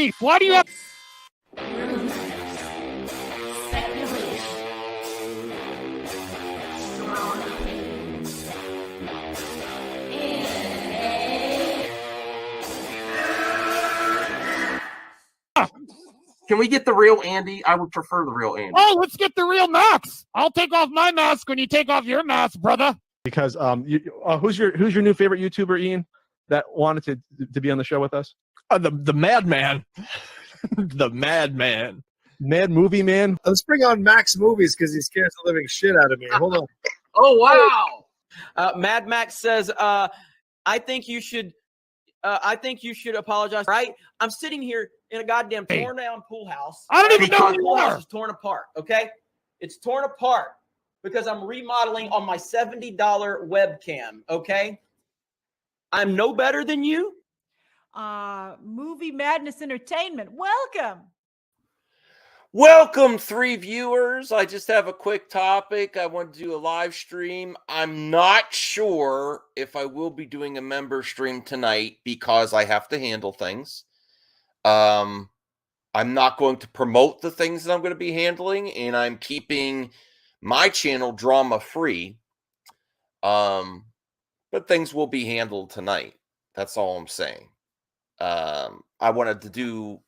beef? Why do you have... Can we get the real Andy? I would prefer the real Andy. Oh, let's get the real Max. I'll take off my mask when you take off your mask, brother. Because who's your new favorite YouTuber, Ian, that wanted to be on the show with us? The Madman. The Madman. Mad Movie Man. Let's bring on Max Movies because he scares the living shit out of me. Hold on. Oh, wow. Mad Max says, I think you should apologize. Right? I'm sitting here in a goddamn torn down pool house. I don't even know who The you pool house are. is torn apart. Okay, it's torn apart because I'm remodeling on my $70 webcam. Okay, I'm no better than you. Movie Madness Entertainment. Welcome, 3 viewers. I just have a quick topic. I want to do a live stream. I'm not sure if I will be doing a member stream tonight because I have to handle things. I'm not going to promote the things that I'm going to be handling, and I'm keeping my channel drama free. But things will be handled tonight. That's all I'm saying. I wanted to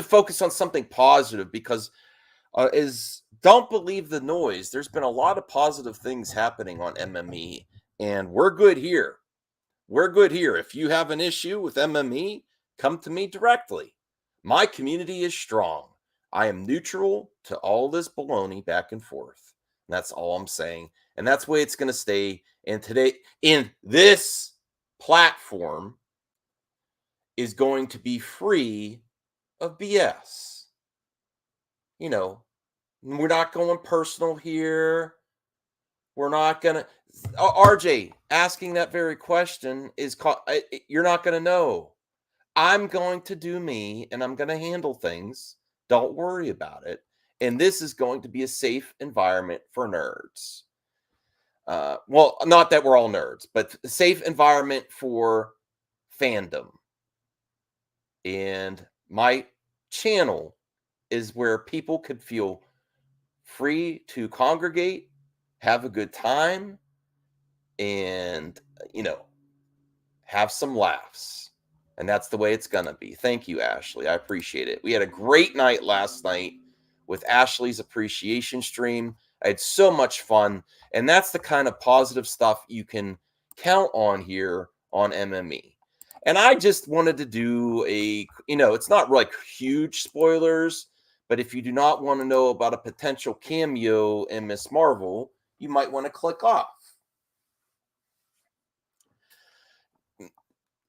focus on something positive because don't believe the noise. There's been a lot of positive things happening on MME, and we're good here. We're good here. If you have an issue with MME, come to me directly. My community is strong. I am neutral to all this baloney back and forth. And that's all I'm saying. And that's the way it's going to stay. And today, in this platform, is going to be free of BS. You know, we're not going personal here. We're not going to... RJ, asking that very question is... You're not going to know. I'm going to do me, and I'm going to handle things. Don't worry about it. And this is going to be a safe environment for nerds. Well, not that we're all nerds, but a safe environment for fandom. And my channel is where people could feel free to congregate, have a good time, and, you know, have some laughs. And that's the way it's going to be. Thank you, Ashley. I appreciate it. We had a great night last night with Ashley's appreciation stream. I had so much fun. And that's the kind of positive stuff you can count on here on MME. And I just wanted to do it's not like huge spoilers, but if you do not want to know about a potential cameo in Miss Marvel, you might want to click off.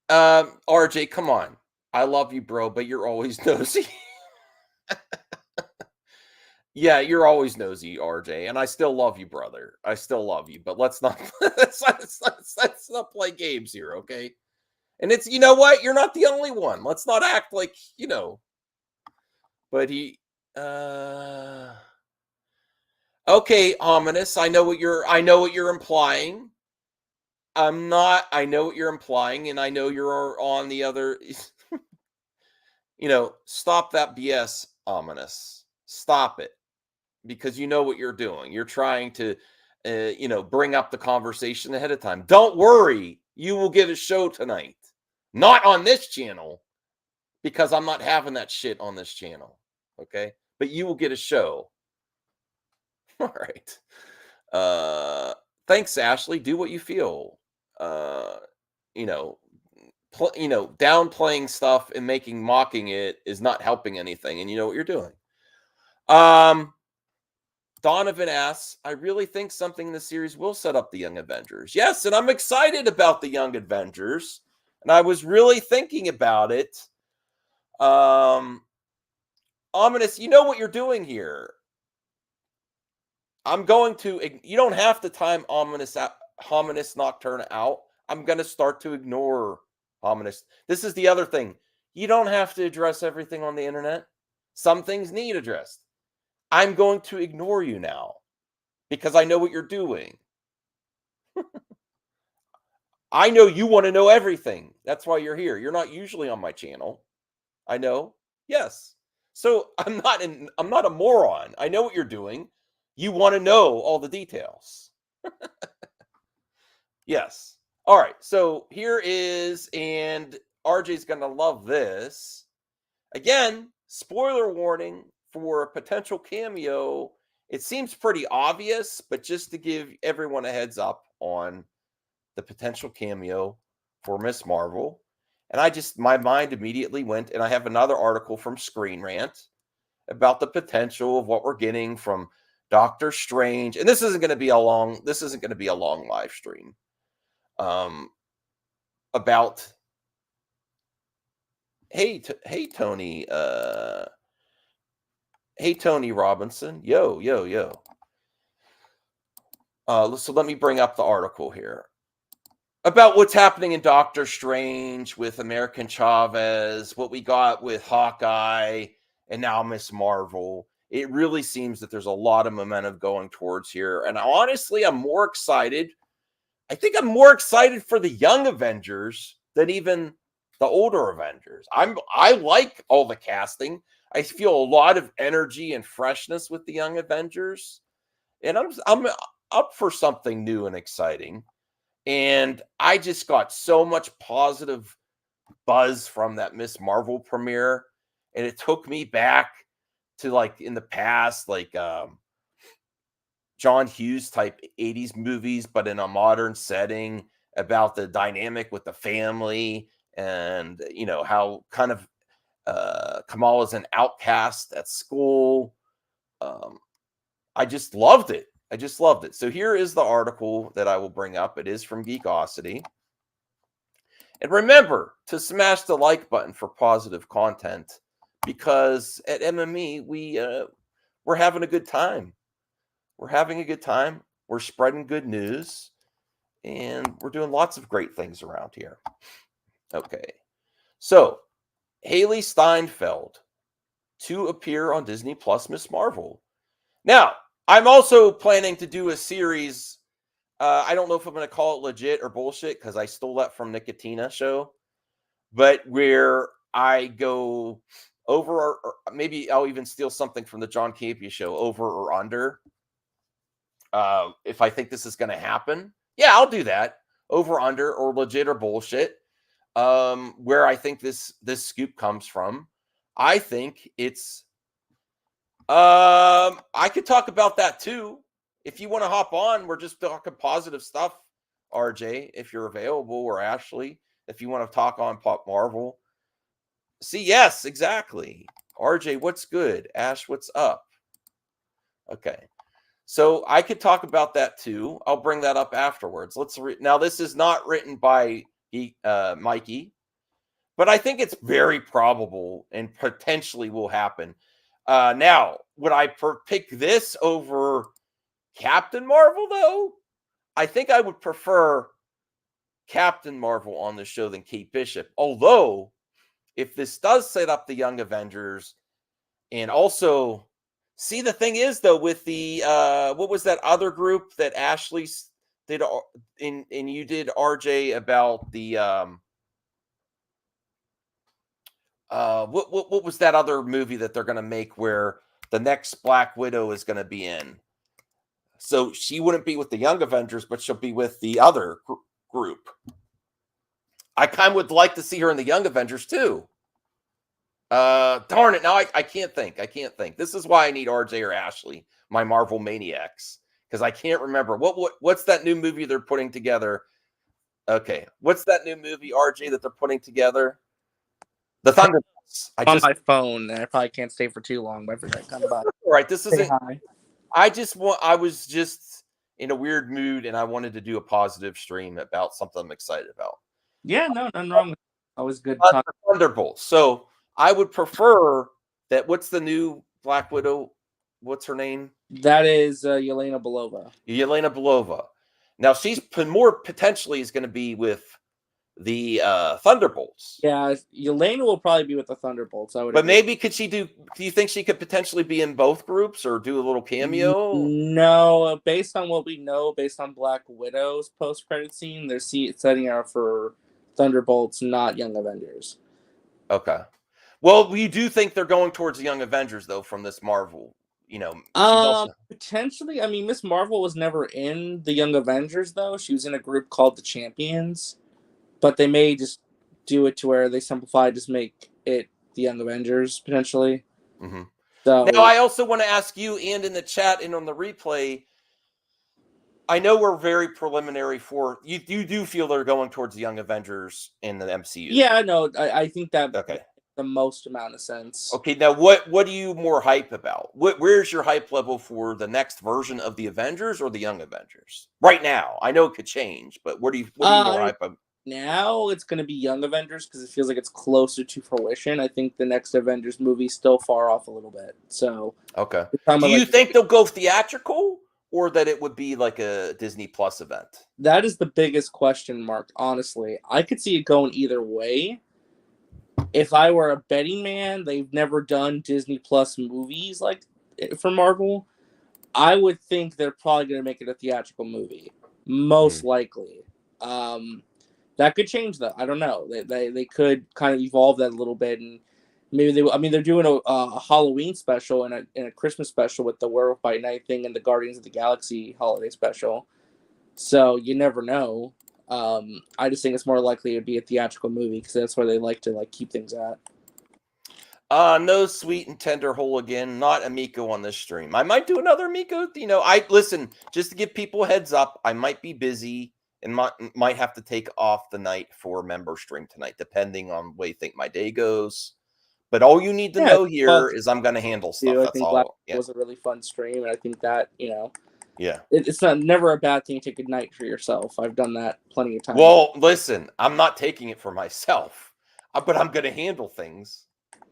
RJ, come on. I love you, bro, but you're always nosy. Yeah, you're always nosy, RJ, and I still love you, brother. I still love you, but let's not play games here, okay? And it's, you know what? You're not the only one. Let's not act like, But okay, ominous. I know what you're implying. I know what you're implying, and I know you're on the other. Stop that BS, ominous. Stop it, because you know what you're doing. You're trying to, bring up the conversation ahead of time. Don't worry, you will get a show tonight. Not on this channel, because I'm not having that shit on this channel. Okay, but you will get a show. All right. Thanks, Ashley. Do what you feel. Downplaying stuff and mocking it is not helping anything, and you know what you're doing. Donovan asks, I really think something in the series will set up the Young Avengers. Yes, and I'm excited about the Young Avengers, and I was really thinking about it. Ominous, you know what you're doing here. You don't have to time Hominous Nocturne out. I'm going to start to ignore Hominous. This is the other thing. You don't have to address everything on the internet. Some things need addressed. I'm going to ignore you now because I know what you're doing. I know you want to know everything. That's why you're here. You're not usually on my channel. I know. Yes. So I'm not a moron. I know what you're doing. You want to know all the details. Yes. All right. So here is, and RJ's going to love this. Again, spoiler warning for a potential cameo. It seems pretty obvious, but just to give everyone a heads up on the potential cameo for Miss Marvel. And my mind immediately went, and I have another article from Screen Rant about the potential of what we're getting from Doctor Strange. And this isn't going to be a long live stream. About hey Tony, hey Tony Robinson, yo. So let me bring up the article here about what's happening in Doctor Strange with American Chavez, what we got with Hawkeye, and now Miss Marvel. It really seems that there's a lot of momentum going towards here, and honestly, I'm more excited. I think I'm more excited for the young Avengers than even the older Avengers. I like all the casting. I feel a lot of energy and freshness with the young Avengers, and I'm up for something new and exciting. And I just got so much positive buzz from that Miss Marvel premiere, and it took me back to like in the past, like John Hughes type 80s movies, but in a modern setting, about the dynamic with the family, and how kind of Kamala's an outcast at school. I just loved it. So here is the article that I will bring up. It is from Geekosity. And remember to smash the like button for positive content, because at MME we're having a good time. We're spreading good news, and we're doing lots of great things around here. Okay. So, Haley Steinfeld to appear on Disney Plus Miss Marvel. Now, I'm also planning to do a series. I don't know if I'm going to call it legit or bullshit, because I stole that from Nicotina show, but where I go over, or maybe I'll even steal something from the John Capia show, over or under. If I think this is going to happen, yeah, I'll do that. Over, under, or legit or bullshit. Where I think this scoop comes from. I think it's. I could talk about that too. If you want to hop on, we're just talking positive stuff. RJ, if you're available, or Ashley, if you want to talk on Pop Marvel. See, yes, exactly. RJ, what's good? Ash, what's up? Okay. So I could talk about that too. I'll bring that up afterwards. Now, this is not written by Mikey, but I think it's very probable and potentially will happen. Now, would I pick this over Captain Marvel, though? I think I would prefer Captain Marvel on the show than Kate Bishop. Although, if this does set up the Young Avengers, and also... See, the thing is, though, with the what was that other group that Ashley did, and you did, RJ, about the what was that other movie that they're going to make where the next Black Widow is going to be in? So she wouldn't be with the Young Avengers, but she'll be with the other group. I kind of would like to see her in the Young Avengers too. Darn it! Now I can't think. This is why I need RJ or Ashley, my Marvel maniacs, because I can't remember what's that new movie they're putting together. Okay, what's that new movie, RJ, that they're putting together? The Thunderbolts. On my phone, and I probably can't stay for too long, but I forgot to come by. All right, this Say isn't. hi. I was just in a weird mood, and I wanted to do a positive stream about something I'm excited about. Yeah, no, nothing wrong with it. Always good to talk. Thunderbolts. So I would prefer that. What's the new Black Widow? What's her name? That is Yelena Belova. Yelena Belova. Now she's more potentially is going to be with the Thunderbolts. Yeah, Yelena will probably be with the Thunderbolts. I would. But agree. maybe could she do? Do you think she could potentially be in both groups or do a little cameo? No, based on what we know, based on Black Widow's post-credit scene, they're setting out for Thunderbolts, not Young Avengers. Okay. Well, you do think they're going towards the Young Avengers, though, from this Marvel. You know, she's also... Potentially. I mean, Miss Marvel was never in the Young Avengers, though. She was in a group called the Champions, but they may just do it to where they simplify, just make it the Young Avengers potentially. Mm-hmm. So now, I also want to ask you, and in the chat and on the replay, I know we're very preliminary for you. You do feel they're going towards the Young Avengers in the MCU? Yeah, no, I think that okay. The most amount of sense. Okay, now what are you more hype about? Where's your hype level for the next version of the Avengers or the Young Avengers? Right now, I know it could change, but what are you more hype about? Now it's going to be Young Avengers because it feels like it's closer to fruition. I think the next Avengers movie is still far off a little bit. So okay, do you think they'll go theatrical or that it would be like a Disney Plus event? That is the biggest question mark. Honestly, I could see it going either way. If I were a betting man, they've never done Disney Plus movies like for Marvel. I would think they're probably going to make it a theatrical movie, most likely. That could change, though. I don't know. They could kind of evolve that a little bit, and maybe they. I mean, they're doing a Halloween special and a Christmas special with the Werewolf by Night thing and the Guardians of the Galaxy holiday special. So you never know. I just think it's more likely to be a theatrical movie because that's where they like to keep things at. No sweet and tender hole again. Not Amico on this stream. I might do another Amico. You know, I listen just to give people a heads up. I might be busy and might have to take off the night for member stream tonight, depending on the way you think my day goes. But all you need to know here is I'm going to handle stuff. I That's think all. It was a really fun stream, and I think that yeah, it's never a bad thing to take a night for yourself. I've done that plenty of times. Well, listen, I'm not taking it for myself, but I'm going to handle things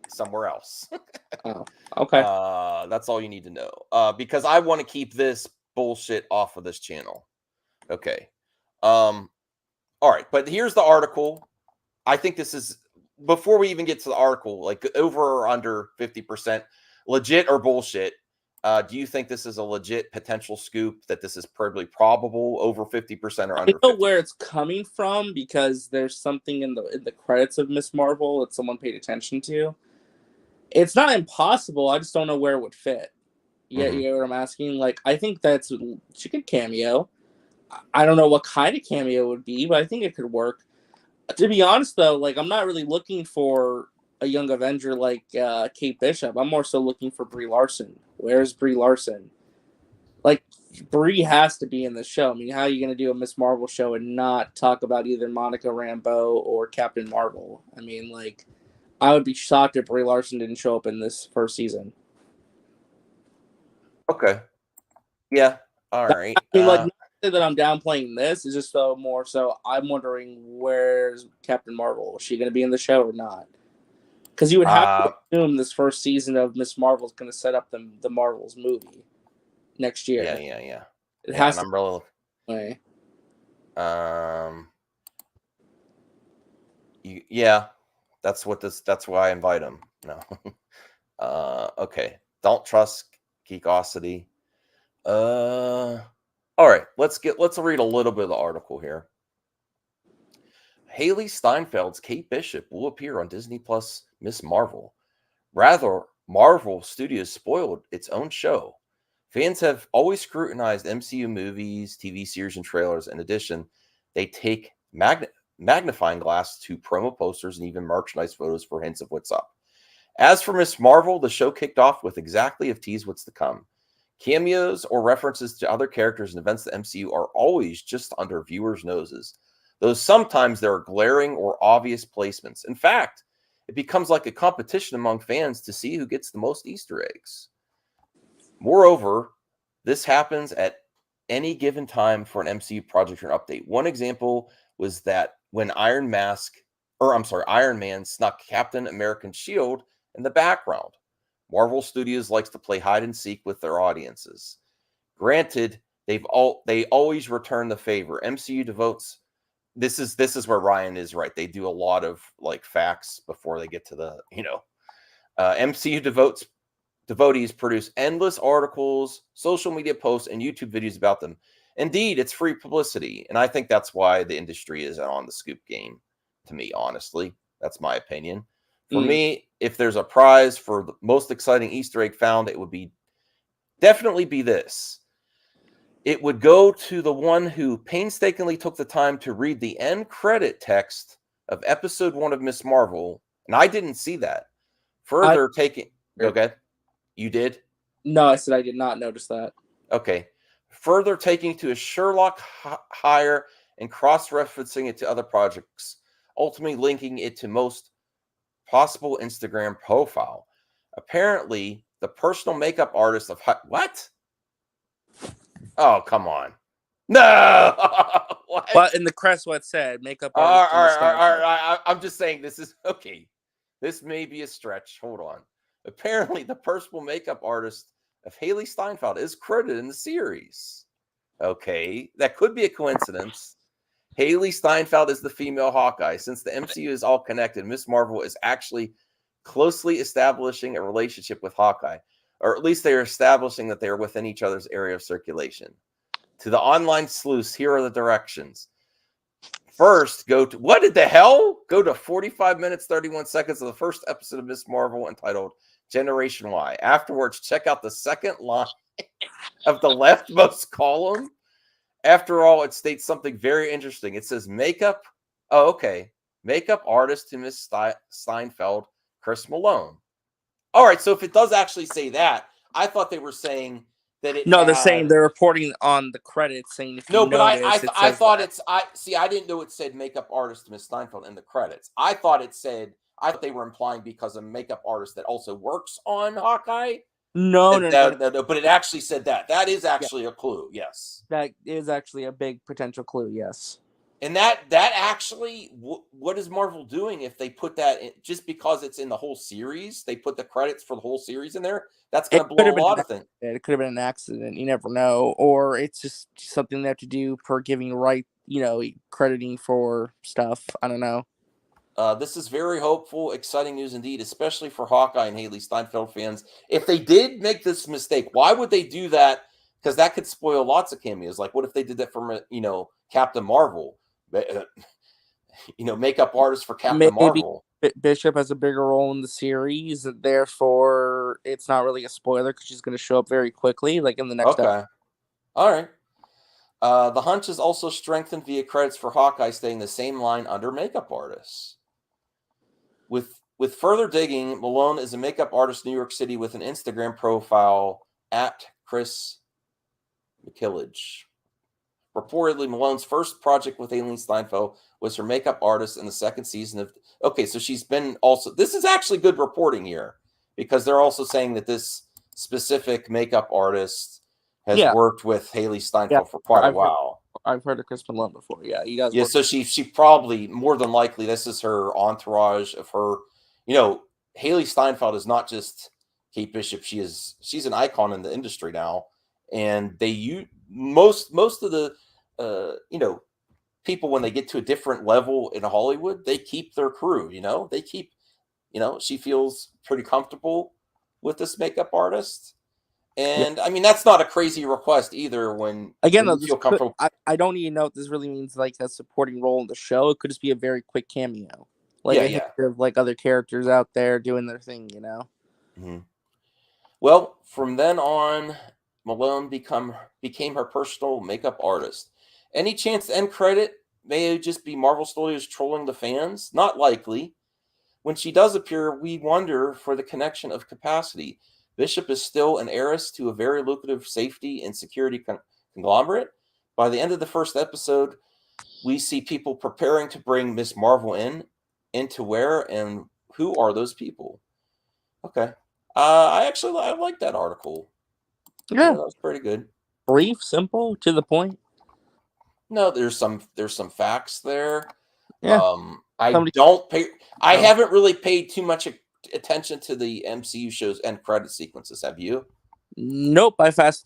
somewhere else. Oh, okay. That's all you need to know. Because I want to keep this bullshit off of this channel. Okay. All right, but here's the article. I think this is before we even get to the article, like over or under 50%, legit or bullshit. Do you think this is a legit potential scoop that this is probably probable over 50% or under? I know where it's coming from because there's something in the credits of Miss Marvel that someone paid attention to. It's not impossible. I just don't know where it would fit. Yeah, you know what I'm asking? Like, I think she could cameo. I don't know what kind of cameo it would be, but I think it could work. To be honest, though, like, I'm not really looking for a young Avenger like Kate Bishop. I'm more so looking for Brie Larson. Where's Brie Larson? Like, Brie has to be in the show. I mean, how are you going to do a Miss Marvel show and not talk about either Monica Rambeau or Captain Marvel? I mean, like, I would be shocked if Brie Larson didn't show up in this first season. Okay. Yeah. All right. I mean, like, not that I'm downplaying this. It's just more so I'm wondering where's Captain Marvel? Is she going to be in the show or not? Because you would have to assume this first season of Miss Marvel is going to set up the Marvels movie next year. Yeah. It has to. I'm really. Way. Yeah. That's why I invite him. No. Okay. Don't trust Geekosity. All right. Let's read a little bit of the article here. Haley Steinfeld's Kate Bishop will appear on Disney Plus Miss Marvel. Rather, Marvel Studios spoiled its own show. Fans have always scrutinized MCU movies, TV series, and trailers. In addition, they take magnifying glass to promo posters and even merchandise photos for hints of what's up. As for Miss Marvel, the show kicked off with exactly a tease what's to come. Cameos or references to other characters and events of the MCU are always just under viewers' noses, though sometimes there are glaring or obvious placements. In fact, it becomes like a competition among fans to see who gets the most Easter eggs. Moreover, this happens at any given time for an MCU project or an update. One example was that when Iron Man snuck Captain America's shield in the background. Marvel Studios likes to play hide and seek with their audiences. Granted, they always return the favor. MCU devotes this is where Ryan is right. They do a lot of like facts before they get to the MCU devotees produce endless articles, social media posts, and YouTube videos about them. Indeed, it's free publicity, and I think that's why the industry is on the scoop game. To me, honestly, that's my opinion. For me, if there's a prize for the most exciting Easter egg found, it would definitely be this. It would go to the one who painstakingly took the time to read the end credit text of episode 1 of Miss Marvel, and I didn't see that. Further taking... Okay. You did? No, I said I did not notice that. Okay. Further taking to a Sherlock hire and cross-referencing it to other projects, ultimately linking it to most possible Instagram profile. Apparently, the personal makeup artist of... What? Oh, come on. No! What? But in the crest, what said makeup All artist. right. I'm just saying this is... Okay. This may be a stretch. Hold on. Apparently, the personal makeup artist of Haley Steinfeld is credited in the series. Okay, that could be a coincidence. Haley Steinfeld is the female Hawkeye. Since the MCU is all connected, Miss Marvel is actually closely establishing a relationship with Hawkeye, or at least they are establishing that they are within each other's area of circulation. To the online sleuths, here are the directions. First, go to... What the hell? Go to 45 minutes, 31 seconds of the first episode of Miss Marvel entitled Generation Y. Afterwards, check out the second line of the leftmost column. After all, it states something very interesting. It says makeup. Oh, okay. Makeup artist to Miss Steinfeld, Chris Malone. All right. So if it does actually say that, I thought they were saying that it... No, they're saying they're reporting on the credits saying if No, you but notice, I thought it's... I didn't know it said makeup artist to Miss Steinfeld in the credits. I thought they were implying because a makeup artist that also works on Hawkeye. No, But it actually said that. That is actually a clue. Yes, that is actually a big potential clue. Yes, and that actually, what is Marvel doing if they put that in, just because it's in the whole series? They put the credits for the whole series in there. That's going to blow a lot of things. It could have been an accident. You never know, or it's just something they have to do per giving crediting for stuff. I don't know. This is very hopeful, exciting news indeed, especially for Hawkeye and Haley Steinfeld fans. If they did make this mistake, why would they do that? Because that could spoil lots of cameos. Like, what if they did that for, Captain Marvel? Makeup artist for Captain Marvel. Bishop has a bigger role in the series, therefore it's not really a spoiler because she's going to show up very quickly, like in the next episode. All right. The hunch is also strengthened via credits for Hawkeye staying the same line under makeup artists. With further digging, Malone is a makeup artist in New York City with an Instagram profile at Chris McKillage. Reportedly, Malone's first project with Haley Steinfeld was her makeup artist in the second season of... Okay, so she's been also... This is actually good reporting here because they're also saying that this specific makeup artist has worked with Haley Steinfeld for quite a while. I've heard of Chris Malone before. Yeah, you guys. Yeah, so she probably, more than likely, this is her entourage of her. Haley Steinfeld is not just Kate Bishop. She's an icon in the industry now, and most of the people when they get to a different level in Hollywood, they keep their crew. They keep. She feels pretty comfortable with this makeup artist. And I mean, that's not a crazy request either. When you feel comfortable, I don't even know if this really means like a supporting role in the show. It could just be a very quick cameo, of other characters out there doing their thing. Mm-hmm. Well, from then on, Malone became her personal makeup artist. Any chance to end credit may just be Marvel Studios trolling the fans? Not likely. When she does appear, we wonder for the connection of capacity. Bishop is still an heiress to a very lucrative safety and security conglomerate. By the end of the first episode, we see people preparing to bring Miss Marvel into where and who are those people? Okay. I like that article. Yeah, that was pretty good. Brief, simple, to the point. No, there's some facts there. Yeah. I haven't really paid too much attention to the MCU shows end credit sequences. Have you? Nope. I fast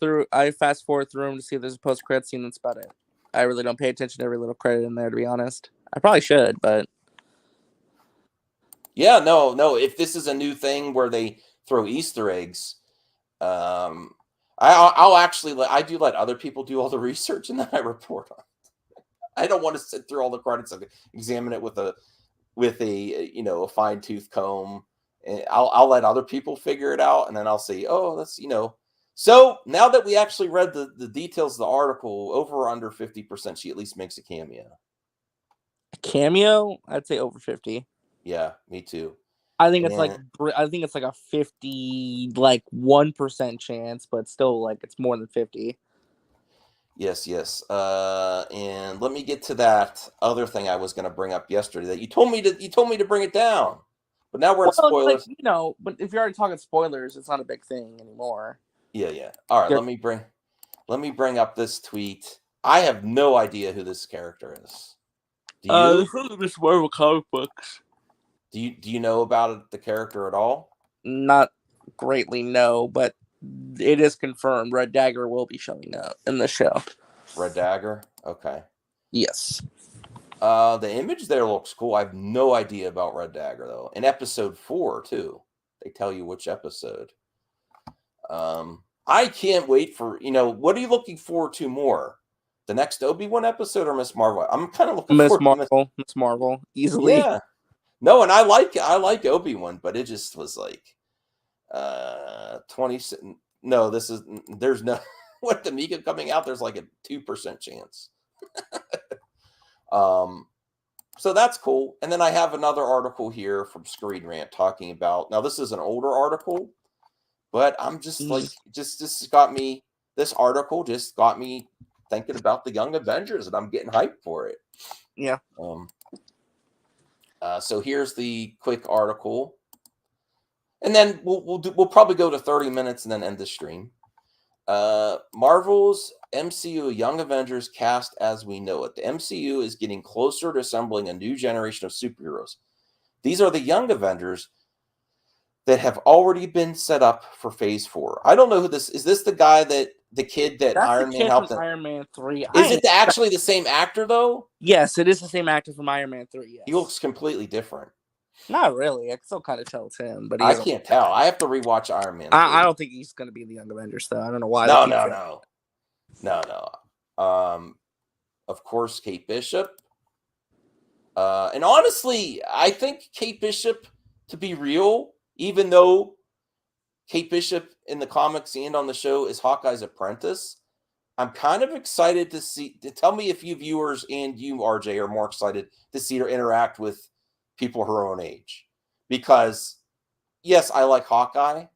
forward through them to see if there's a post credit scene. That's about it. I really don't pay attention to every little credit in there, to be honest. I probably should, but yeah, no. If this is a new thing where they throw Easter eggs, I'll actually I do let other people do all the research and then I report on it. I don't want to sit through all the credits and examine it with a with a fine tooth comb. And I'll let other people figure it out, and then I'll say, oh, that's So now that we actually read the details of the article, over or under 50%, she at least makes a cameo. A cameo? I'd say over 50. Yeah, me too. I think it's like a 51% chance, but still like it's more than 50. Yes. And let me get to that other thing I was going to bring up yesterday that you told me to bring it down. But now we're at spoilers. Like, but if you're already talking spoilers, it's not a big thing anymore. Yeah. All right, let me bring up this tweet. I have no idea who this character is. Do you? This is Miss Marvel comic books. Do you know about the character at all? Not greatly, no, but it is confirmed. Red Dagger will be showing up in the show. Red Dagger? Okay. Yes. The image there looks cool. I have no idea about Red Dagger though. In episode 4 too, they tell you which episode. I can't wait for what are you looking forward to more? The next Obi-Wan episode or Miss Marvel? I'm kind of looking forward to Miss Marvel, easily. Yeah. No, and I like Obi-Wan, but it just was like 20. No, there's no with the Mika coming out. There's like a 2% chance. So that's cool. And then I have another article here from Screen Rant talking about. Now this is an older article, but I'm just like this article just got me thinking about the Young Avengers, and I'm getting hyped for it. Yeah. So here's the quick article, and then we'll probably go to 30 minutes and then end the stream. Marvel's MCU Young Avengers cast as we know it. The MCU is getting closer to assembling a new generation of superheroes. These are the Young Avengers that have already been set up for Phase 4. I don't know who this is. This the kid that That's Iron the Man kid helped? From Iron Man 3. Is it actually the same actor though? Yes, it is the same actor from Iron Man 3. Yes. He looks completely different. Not really. I can still kind of tell it's him, but I can't tell. I have to rewatch Iron Man 3. I don't think he's going to be in the Young Avengers, though. I don't know why. No. Of course, Kate Bishop. And honestly, I think Kate Bishop, to be real, even though Kate Bishop in the comics and on the show is Hawkeye's apprentice, I'm kind of excited to see. Tell me if you viewers and you, RJ, are more excited to see her interact with people her own age. Because, yes, I like Hawkeye,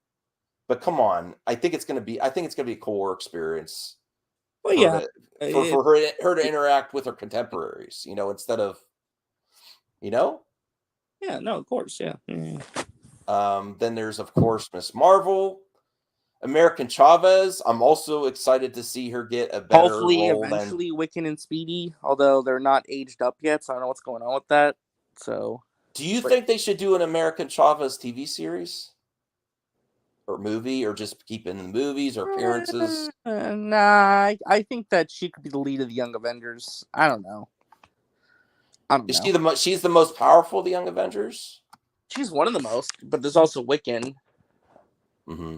but come on, I think it's gonna be a cooler experience. Well, yeah, for her to interact with her contemporaries, instead of, Yeah, no, of course, yeah. Then there's of course Miss Marvel, American Chavez. I'm also excited to see her get a better Hopefully, role eventually, Wiccan and Speedy, although they're not aged up yet, so I don't know what's going on with that. So, do you think they should do an American Chavez TV series or movie, or just keep in the movies or appearances? Nah, I think that she could be the lead of the Young Avengers. I don't know. Is she she's the most powerful of the Young Avengers? She's one of the most, but there's also Wiccan. Mm-hmm.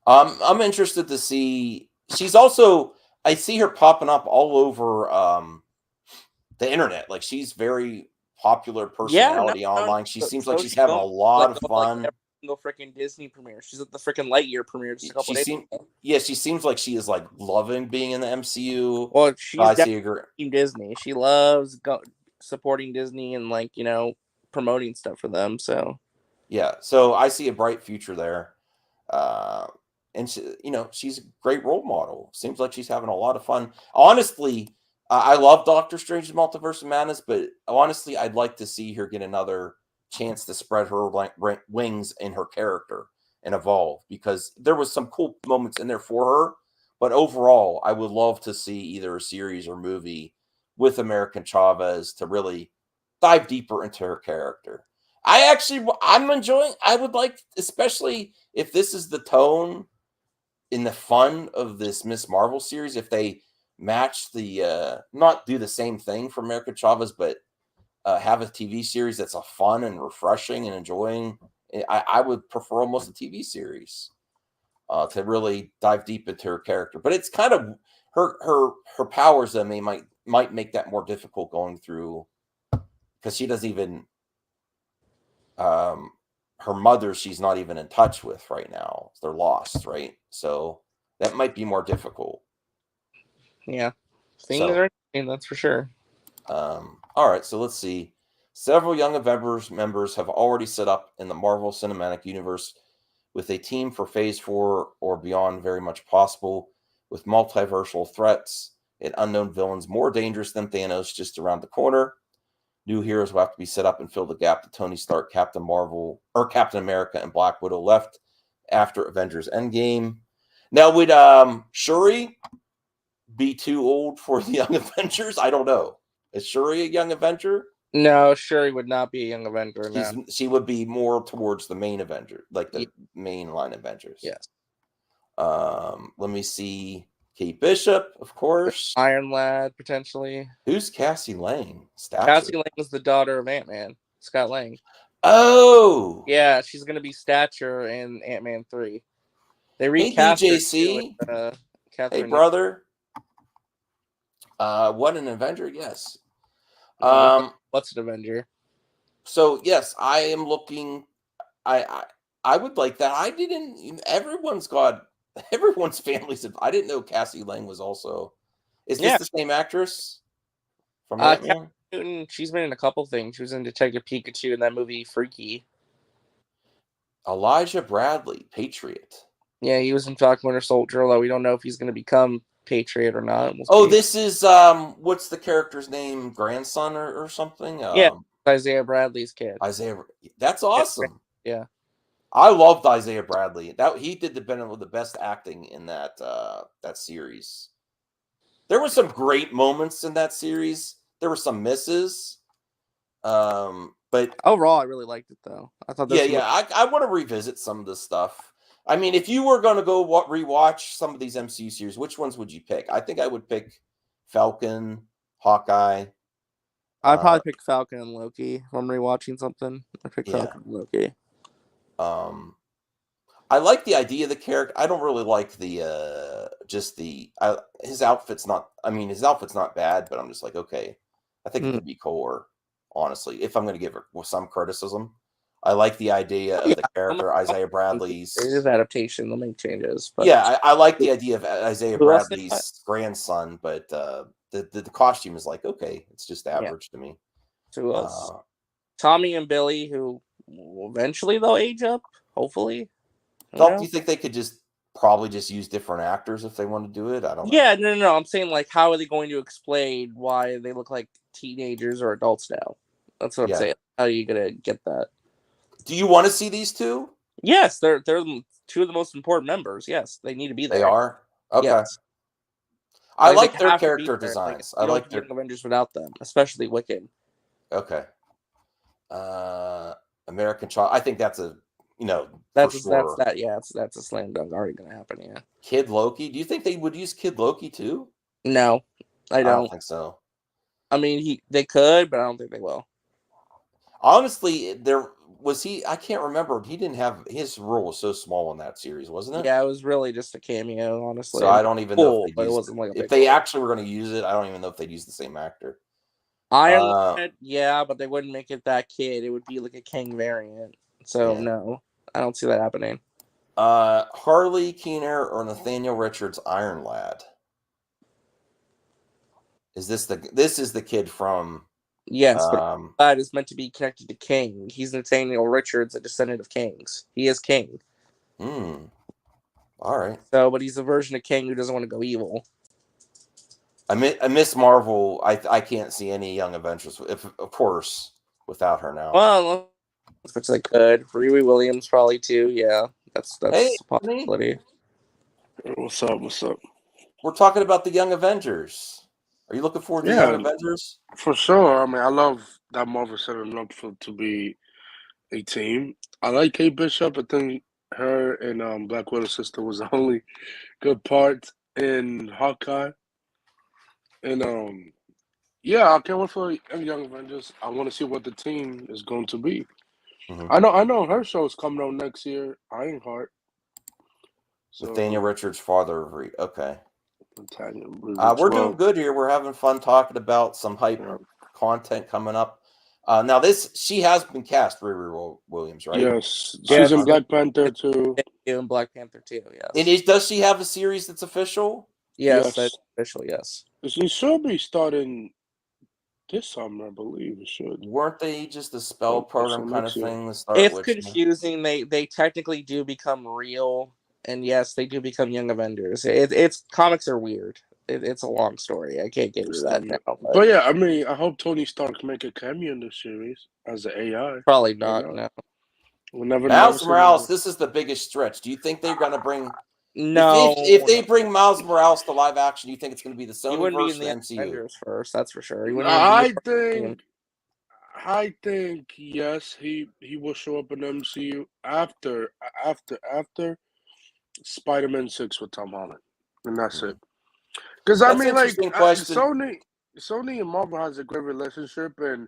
I'm interested to see. She's also, I see her popping up all over the internet. Like, she's very popular personality online. She seems like she's having a lot of fun. Every single freaking Disney premiere. She's at the freaking Lightyear premiere just a couple days ago. She seems like she is like loving being in the MCU. Well, she's definitely Team Disney. She loves supporting Disney and promoting stuff for them. So yeah, so I see a bright future there. And she, she's a great role model. Seems like she's having a lot of fun. Honestly, I love Doctor Strange's Multiverse of Madness, but honestly, I'd like to see her get another chance to spread her wings in her character and evolve, because there was some cool moments in there for her. But overall, I would love to see either a series or movie with American Chavez to really dive deeper into her character. I'm enjoying. I would like, especially if this is the tone in the fun of this Miss Marvel series, if they match the not do the same thing for America Chavez, but have a TV series that's a fun and refreshing and enjoying. I would prefer almost a TV series to really dive deep into her character. But it's kind of her powers that might make that more difficult going through because she doesn't even her mother, she's not even in touch with right now. They're lost, right? So that might be more difficult. Yeah, things So, are interesting, that's for sure. all right, so let's see. Several Young Avengers members have already set up in the Marvel Cinematic Universe with a team for Phase 4 or beyond very much possible, with multiversal threats and unknown villains more dangerous than Thanos just around the corner. New heroes will have to be set up and fill the gap that Tony Stark, Captain America, and Black Widow left after Avengers Endgame. Now, would Shuri be too old for the Young Avengers? I don't know. Is Shuri a Young Avenger? No, Shuri would not be a Young Avenger now. She would be more towards the main Avenger, like the main line Avengers. Yes. Let me see. Kate Bishop, of course. Iron Lad, potentially. Who's Cassie Lang? Cassie Lang is the daughter of Ant-Man, Scott Lang. Oh! Yeah, she's going to be Stature in Ant-Man 3. They recast Hey, her DJC. with, Hey, brother. What, an Avenger? Yes. What's an Avenger? So, yes, I am looking. I would like that. I didn't. Everyone's families. I didn't know Cassie Lang was also. Is this the same actress from Ant-Man? Newton, she's been in a couple things. She was in Detective Pikachu in that movie Freaky. Elijah Bradley, Patriot. Yeah, he was in Falcon Winter Soldier, although we don't know if he's going to become Patriot or not. We'll see. This is what's the character's name? Grandson or something? Yeah, Isaiah Bradley's kid. Isaiah, that's awesome. Yeah, I loved Isaiah Bradley. He did the best acting in that series. There were some great moments in that series. There were some misses, but overall, I really liked it though. I thought. I want to revisit some of this stuff. I mean, if you were going to go rewatch some of these MCU series, which ones would you pick? I think I would pick Falcon, Hawkeye. I'd probably pick Falcon and Loki. If I'm rewatching something, I pick Falcon and Loki. I like the idea of the character. I don't really like his outfit's not. I mean, his outfit's not bad, but I'm just like, okay, I think it would be cooler. Honestly, if I'm going to give it some criticism, I like the idea of the character Isaiah Bradley's. It is adaptation; they'll make changes. But I like the idea of Isaiah Bradley's grandson, but the costume is like, okay, it's just average to me. Who else? Tommy and Billy, who eventually they'll age up, hopefully. Do you think they could probably use different actors if they want to do it? I don't know. Yeah, no. I'm saying, like, how are they going to explain why they look like teenagers or adults now? That's what I'm saying. How are you gonna get that? Do you want to see these two? Yes, they're two of the most important members. Yes, they need to be there. They are? Okay. Yes. I like their character designs. I like their Avengers without them, especially Wicked. Okay. American Child. I think that's a that's a slam dunk already gonna happen. Yeah. Kid Loki. Do you think they would use Kid Loki too? No, I don't think so. I mean, they could, but I don't think they will. Honestly, I can't remember. He didn't have his role was so small in that series, wasn't it? Yeah, it was really just a cameo, honestly. So I don't even know if they actually were going to use it. I don't even know if they'd use the same actor. Iron Man, yeah, but they wouldn't make it that kid. It would be like a Kang variant. So no, I don't see that happening. Harley Keener or Nathaniel Richards Iron Lad? This is the kid from? Yes, but Lad is meant to be connected to King. He's Nathaniel Richards, a descendant of Kings. He is King. All right. So, but he's a version of King who doesn't want to go evil. I miss Marvel. I can't see any Young Avengers, of course, without her now. Well, which they could. Riri Williams probably too. Yeah, that's hey, a possibility. What's up? We're talking about the Young Avengers. Are you looking forward to Young Avengers? For sure. I mean, I love that Marvel set it up to be a team. I like Kate Bishop. I think her and Black Widow's sister was the only good part in Hawkeye. And I can't wait for Young Avengers. I want to see what the team is going to be. Mm-hmm. I know her show's coming out next year, Ironheart. So, Nathaniel Richards' father of Reed. Okay. We're doing good here. We're having fun talking about some hype content coming up. Now she has been cast, Riri Williams, right? Yes, Yeah, she's in Black Panther too. In Black Panther too. Yes. And does she have a series that's official? Yes, Yes. official. Yes. She should be starting this summer, I believe. It should. Weren't they just a spell program kind of next year. thing to start It's with? confusing. They technically do become real, and yes, they do become Young Avengers. It's comics are weird. It's a long story. I can't get into that now. But yeah, I mean, I hope Tony Stark make a cameo in the series as an AI. Probably not. No. We'll never Miles know. Morales, this is the biggest stretch. Do you think they're going to bring? No. If they bring Miles Morales to live action, do you think it's going to be the He wouldn't be Sonyverse in or the MCU? Avengers first. That's for sure. I think yes, he will show up in MCU after Spider-Man 6 with Tom Holland, and that's it. Because I That's mean, an like interesting question. Sony and Marvel has a great relationship, and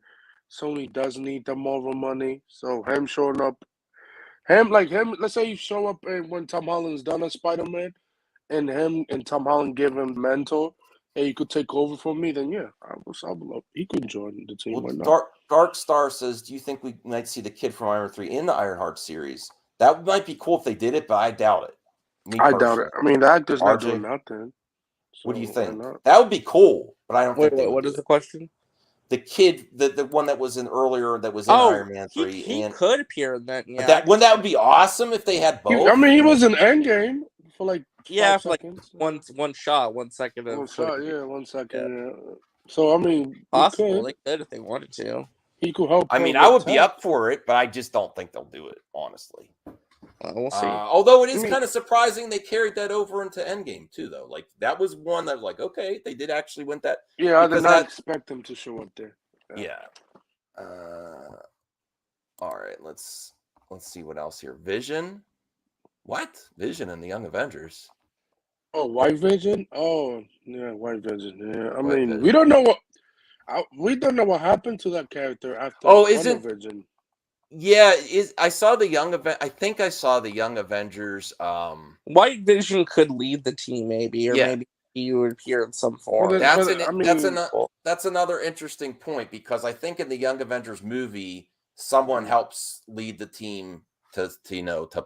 Sony does need the Marvel money. So him showing up, let's say you show up and when Tom Holland's done as Spider-Man, and him and Tom Holland give him mentor, hey, you could take over for me. Then yeah, he could join the team. Why not? Dark Star says, do you think we might see the kid from Iron 3 in the Ironheart series? That might be cool if they did it, but I doubt it. I doubt it. I mean, the actor's not doing RJ? nothing. What do you why think? not? That would be cool, but I don't Wait, think they would what do is it. the question? The kid, the one that was in earlier, that was in Iron Man 3. He could appear in that. Yeah, that would be awesome if they had both. I mean, he was in Endgame for like 5 seconds. Like one shot, 1 second of 1 shot, yeah, 1 second. Yeah. Yeah. So I mean, Possible they could if they wanted to. He could help. I mean, I would be up for it, but I just don't think they'll do it, honestly. We'll see. Although it is kind of surprising they carried that over into Endgame too, though. Like that was one that was like, okay, they did actually win that. Yeah, I did not expect them to show up there. Yeah. All right, let's see what else here. Vision. What? Vision and the Young Avengers. Oh, White Vision. Oh, yeah, White Vision. Yeah, I mean, Vision. we don't know what happened to that character after. Vision. Yeah, I saw the Young I think I saw the Young Avengers. White Vision could lead the team, maybe, or maybe he would appear in some form. That's another interesting point, because I think in the Young Avengers movie, someone helps lead the team to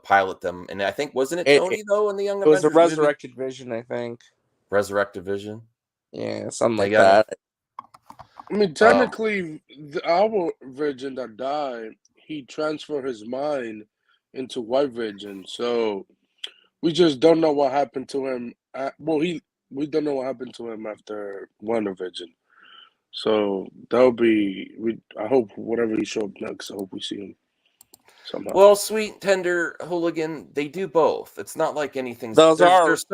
pilot them, and I think wasn't it Tony though in the Young Avengers? It was a resurrected Vision, I think. Resurrected Vision. Yeah, something like that. I mean, technically, our Vision that died, he transferred his mind into White Vision, so we just don't know what happened to him. We don't know what happened to him after WandaVision. So that'll be. I hope whatever he shows up next, I hope we see him somehow. Well, Sweet Tender Hooligan, they do both. It's not like anything's. There's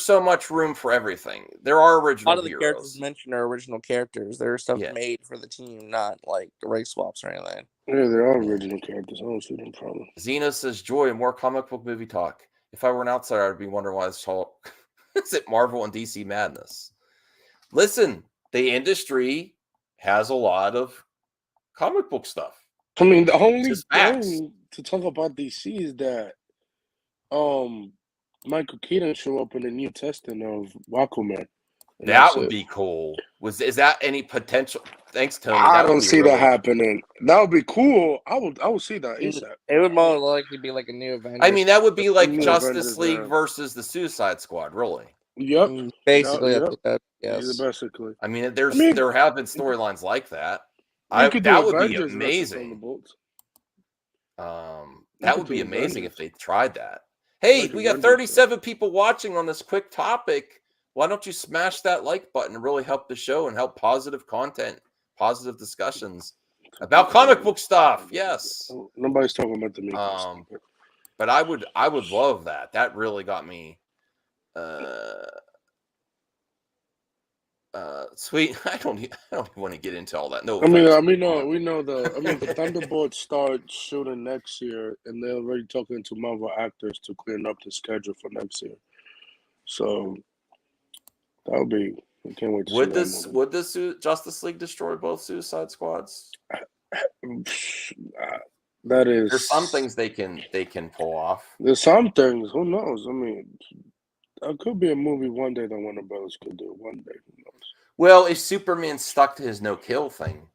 so much room for everything. There are original A lot of the heroes. characters mentioned are original characters. There's stuff made for the team, not like race swaps or anything. Yeah, there are original characters. I don't see no problem. Xena says, "Joy, more comic book movie talk. If I were an outsider, I'd be wondering why this whole is it Marvel and DC madness." Listen, the industry has a lot of comic book stuff. I mean, the only thing to talk about DC is that Michael Keaton show up in the new testing of Aquaman. That would be cool. Is that any potential? Thanks, Tony. I don't see that happening. That would be cool. I would see that ASAP. It would more likely be like a new Avengers. I mean, that would be like Justice League versus the Suicide Squad, really. Yep. Basically, yep. Yes. Basically. I mean, there have been storylines like that. That would be amazing. That would be amazing if they tried that. Hey, we got 37 people watching on this quick topic. Why don't you smash that like button and really help the show and help positive content, positive discussions about comic book stuff? Yes. Nobody's talking about the meat. But I would love that. That really got me. Sweet. I don't even want to get into all that. No. We know the Thunderbolts start shooting next year, and they're already talking to Marvel actors to clean up the schedule for next year. So that would be. I can't wait to see would this Justice League destroy both Suicide Squads? That is. There's some things they can pull off. There's some things. Who knows? I mean, it could be a movie one day that Warner Brothers could do. One day, who knows? Well, if Superman stuck to his no-kill thing,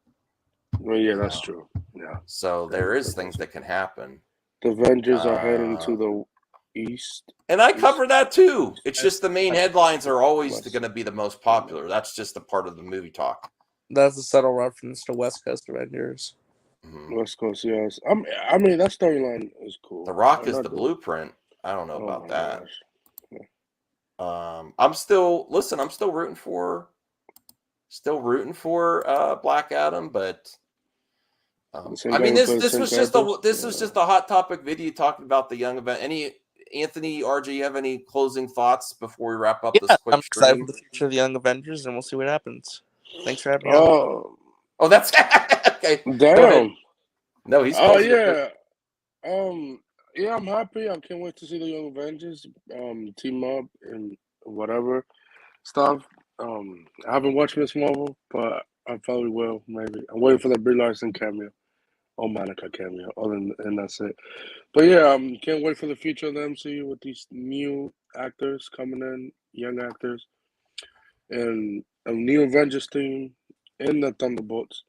Well, yeah, that's true. Yeah. So there is things that can happen. The Avengers are heading to the east. And I cover that too. It's just the main headlines are always going to be the most popular. That's just a part of the movie talk. That's a subtle reference to West Coast Avengers. West Coast, yes. I mean, that storyline is cool. The Rock is the blueprint. I don't know about that. Gosh. I'm still rooting for Black Adam, but I mean this was just a hot topic video talking about the young event. Anthony, RJ, you have any closing thoughts before we wrap up this quick I'm excited stream? for the future of the Young Avengers, and we'll see what happens. Thanks for having me on. Oh, that's okay. Damn. No, he's yeah. Yeah, I'm happy. I can't wait to see the Young Avengers team up and whatever stuff. I haven't watched Miss Marvel, but I probably will. Maybe I'm waiting for the Brie Larson cameo or Monica cameo. And that's it. But yeah, can't wait for the future of the MCU with these new actors coming in, young actors, and a new Avengers team and the Thunderbolts.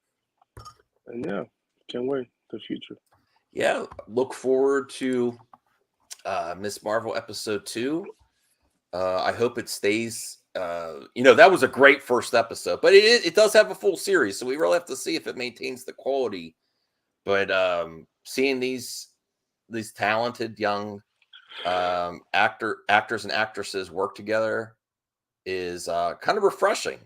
And yeah, can't wait the future. Yeah, look forward to Miss Marvel episode 2. I hope it stays. That was a great first episode, but it does have a full series, so we really have to see if it maintains the quality. But seeing these talented young actors and actresses work together is kind of refreshing.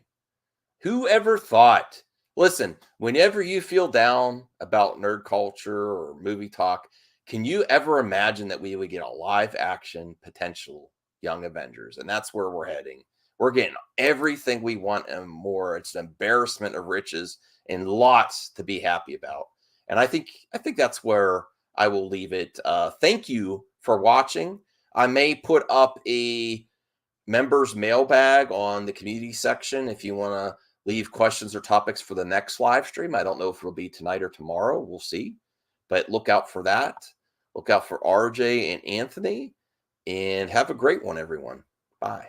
Who ever thought? Listen, whenever you feel down about nerd culture or movie talk, can you ever imagine that we would get a live action potential Young Avengers? And that's where we're heading. We're getting everything we want and more. It's an embarrassment of riches and lots to be happy about. And I think that's where I will leave it. Thank you for watching. I may put up a members mailbag on the community section if you want to leave questions or topics for the next live stream. I don't know if it'll be tonight or tomorrow. We'll see. But look out for that. Look out for RJ and Anthony. And have a great one, everyone. Bye.